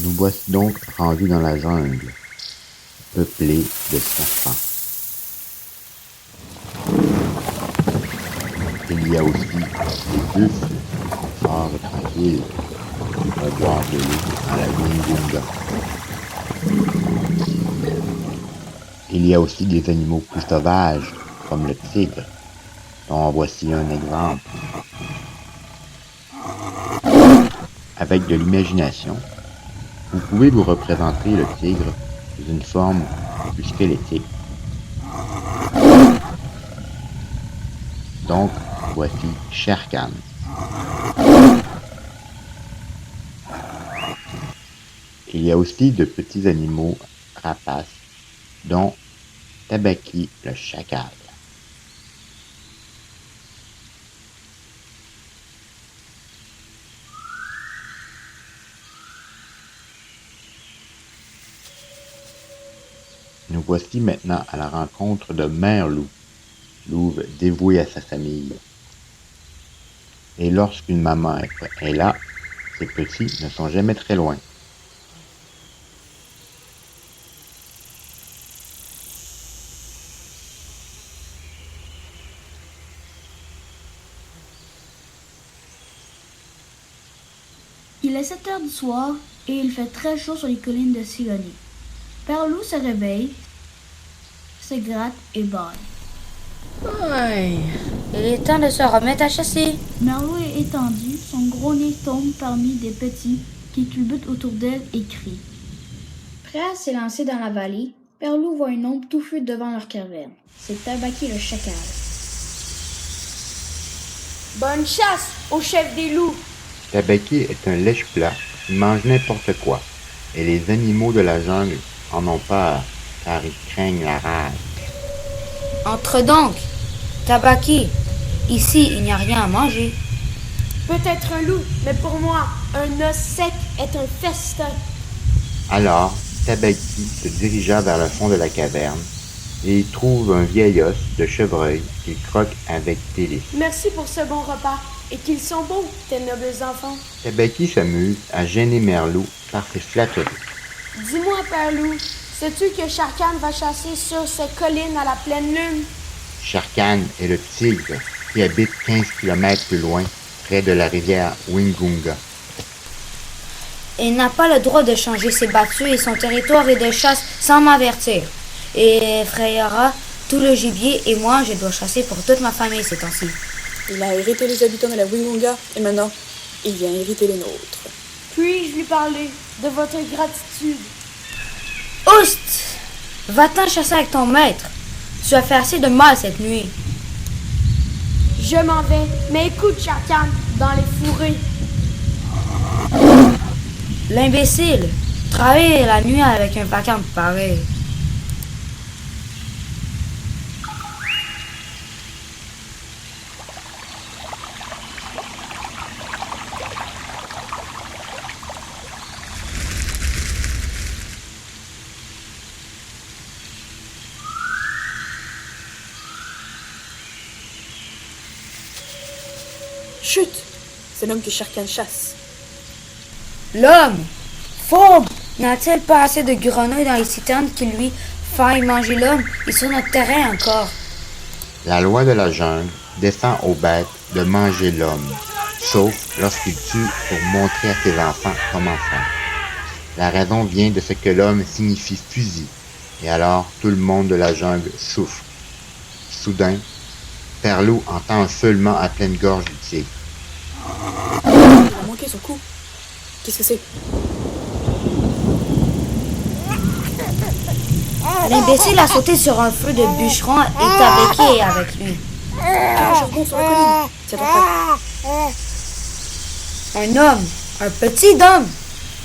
Nous voici donc rendus dans la jungle, peuplée de serpents. Il y a aussi des buffles, forts et tranquilles, qui peuvent boire de l'eau dans la Wingunga. Il y a aussi des animaux plus sauvages, comme le tigre, dont voici un exemple. Avec de l'imagination, vous pouvez vous représenter le tigre sous une forme plus squelettique. Donc, voici Shere Khan. Il y a aussi de petits animaux rapaces, dont Tabaki le chacal. Nous voici maintenant à la rencontre de Mère Loup, louve dévouée à sa famille. Et lorsqu'une maman est là, ses petits ne sont jamais très loin. Il est 7 heures du soir et il fait très chaud sur les collines de Sigourney. Père Loup se réveille, se gratte et baille. Ouais, il est temps de se remettre à chasser. Mère Loup est étendue, son gros nez tombe parmi des petits qui culbutent autour d'elle et crient. Prêt à s'élancer dans la vallée, Père Loup voit une ombre touffue devant leur caverne. C'est Tabaki le chacal. Bonne chasse au chef des loups! Tabaki est un lèche-plat qui mange n'importe quoi, et les animaux de la jungle en ont peur, car ils craignent la rage. Entre donc, Tabaki, ici il n'y a rien à manger. Peut-être un loup, mais pour moi, un os sec est un festin. Alors, Tabaki se dirigea vers le fond de la caverne, et y trouve un vieil os de chevreuil qu'il croque avec délice. Merci pour ce bon repas, et qu'ils sont beaux, tes nobles enfants. Tabaki s'amuse à gêner Mère Loup par ses flatteries. Dis-moi, Père Loup, sais-tu que Shere Khan va chasser sur ces collines à la pleine lune? Shere Khan est le tigre qui habite 15 km plus loin, près de la rivière Wingunga. Il n'a pas le droit de changer ses battues et son territoire et de chasse sans m'avertir. Et effrayera tout le gibier et moi je dois chasser pour toute ma famille ces temps-ci. Il a hérité les habitants de la Wingunga et maintenant, il vient hériter les nôtres. Puis-je lui parler de votre gratitude? Oust! Va-t'en chasser avec ton maître. Tu as fait assez de mal cette nuit. Je m'en vais, mais écoute, Shere Khan, dans les fourrés. L'imbécile! Travailler la nuit avec un vacarme pareil. Chut! C'est l'homme que Shere Khan chasse. L'homme! Fourbe! N'a-t-il pas assez de grenouilles dans les citernes qui lui faillent manger l'homme? Ils sont notre terrain encore. La loi de la jungle défend aux bêtes de manger l'homme, sauf lorsqu'il tue pour montrer à ses enfants comment faire. La raison vient de ce que l'homme signifie fusil, et alors tout le monde de la jungle souffre. Soudain, Père Loup entend un feulement à pleine gorge du tigre. Il a manqué son coup. Qu'est-ce que c'est? L'imbécile a sauté sur un feu de bûcheron et Tabaki est avec lui. Un charbon sur la colline. Tiens-toi prêt. Un homme! Un petit homme!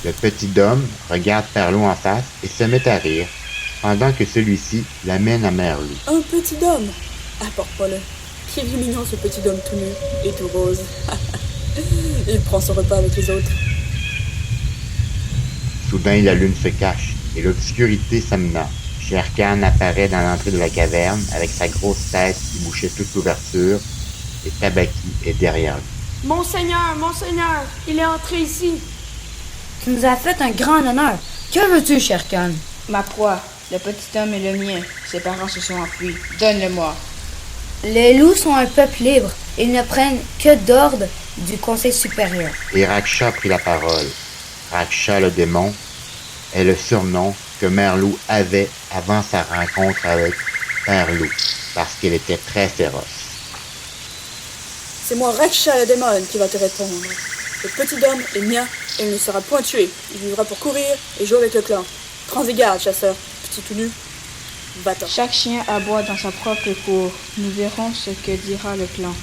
Le petit homme regarde Père Loup en face et se met à rire, pendant que celui-ci l'amène à Mère Loup. Un petit homme. Apporte-moi-le. Qu'il est mignon ce petit homme tout nu et tout rose. Il prend son repas avec les autres. Soudain, la lune se cache et l'obscurité s'amena. Shere Khan apparaît dans l'entrée de la caverne avec sa grosse tête qui bouchait toute l'ouverture et Tabaki est derrière lui. Monseigneur, il est entré ici. Tu nous as fait un grand honneur. Que veux-tu, Shere-Khan? Ma proie, le petit homme est le mien. Ses parents se sont enfuis. Donne-le-moi. Les loups sont un peuple libre. Ils ne prennent que d'ordre du Conseil supérieur. Et Raksha prit la parole. Raksha le démon est le surnom que Mère Loup avait avant sa rencontre avec Père Loup, parce qu'il était très féroce. C'est moi, Raksha le démon, qui va te répondre. Le petit homme est mien et il ne sera point tué. Il vivra pour courir et jouer avec le clan. Prends y garde, chasseur. Petit tout nu, va-t'en. Chaque chien aboie dans sa propre cour. Nous verrons ce que dira le clan.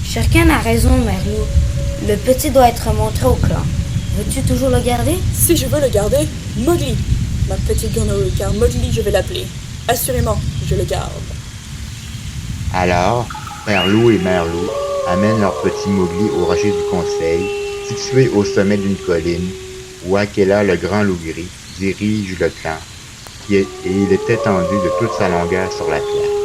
Shere-Khan a raison, Mère Loup. Le petit doit être montré au clan. Veux-tu toujours le garder? Si je veux le garder, Mowgli, ma petite grenouille, car Mowgli, je vais l'appeler. Assurément, je le garde. Alors, Père Loup et Mère Loup amènent leur petit Mowgli au rocher du Conseil, situé au sommet d'une colline, où Akela, le grand loup gris, dirige le clan, et il est étendu de toute sa longueur sur la pierre.